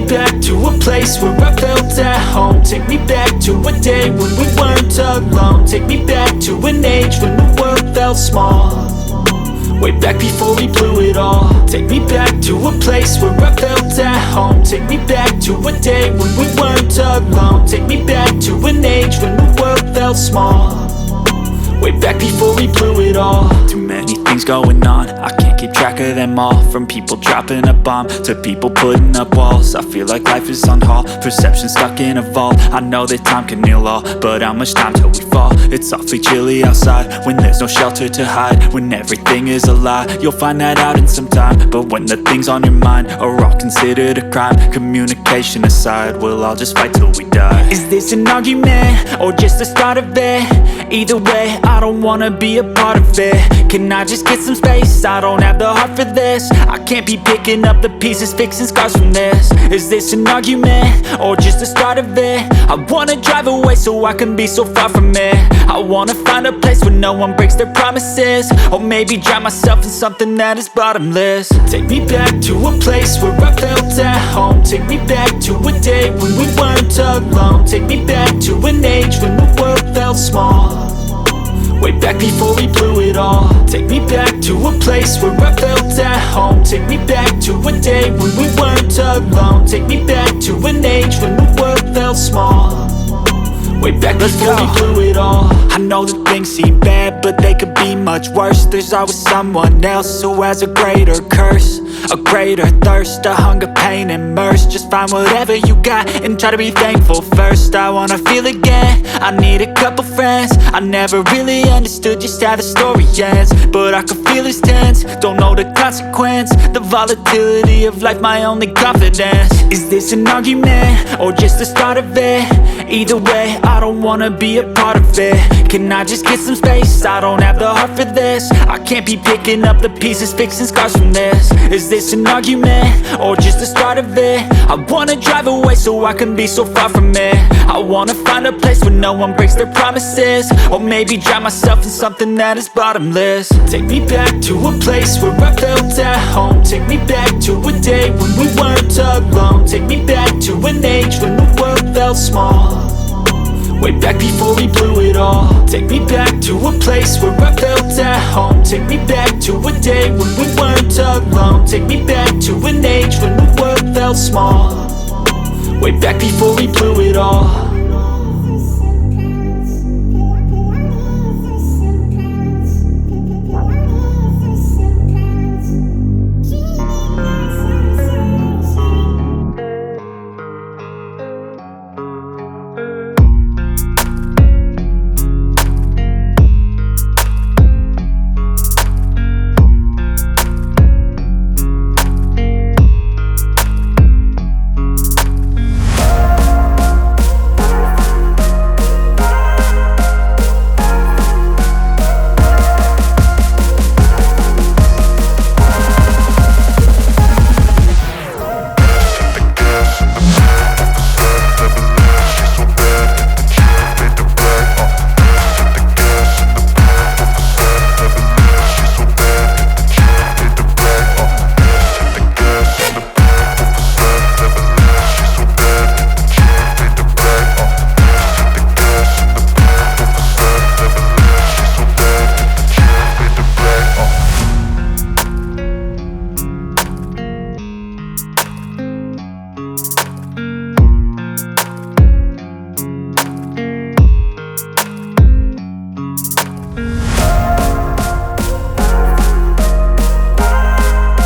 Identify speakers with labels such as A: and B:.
A: back to a place where I felt at home. Take me back to a day when we weren't alone. Take me back to an age when the world felt small. Way back before we blew it all. Take me back to a place where I felt at home. Take me back to a day when we weren't alone. Take me back to an age when the world felt small. Way back before we blew it all. Too many things going on, I can't keep track of them all. From people dropping a bomb to people putting up walls. I feel like life is on hold, perception stuck in a vault. I know that time can heal all, but how much time till we fall? It's awfully chilly outside when there's no shelter to hide. When everything is a lie, you'll find that out in some time. But when the things on your mind are all considered a crime, communication aside, we'll all just fight till we die. Is this an argument or just the start of it? Either way, I don't wanna be a part of it. Can I just get some space? I don't have the heart for this. I can't be picking up the pieces, fixing scars from this. Is this an argument or just the start of it? I wanna drive away so I can be so far from it. I wanna find a place where no one breaks their promises. Or maybe drown myself in something that is bottomless. Take me back to a place where I felt at home. Take me back to a day when we weren't alone. Take me back to an age when the world felt small. Way back before we blew it all. Take me back to a place where I felt at home. Take me back to a day when we weren't alone. Take me back to an age when the world felt small. Way back before we blew it all. I know that things seem bad, but they could be much worse. There's always someone else who has a greater curse, a greater thirst, a hunger, pain, and mercy. Just find whatever you got and try to be thankful first. I wanna feel again, I need a couple friends. I never really understood just how the story ends, but I can feel it's tense, don't know the consequence. The volatility of life, my only confidence. Is this an argument or just the start of it? Either way, I don't wanna be a part of it. Can I just get some space? I don't have the heart for this. I can't be picking up the pieces, fixing scars from this. Is this an argument or just the start of it? I wanna drive away so I can be so far from it. I wanna find a place where no one breaks their promises. Or maybe drown myself in something that is bottomless. Take me back to a place where I felt at home. Take me back to a day when we weren't alone. Take me back to an age when the world felt small. Way back before we blew it all. Take me back to a place where I felt at home. Take me back to a day when we weren't alone. Take me back to an age when the world felt small. Way back before we blew it all.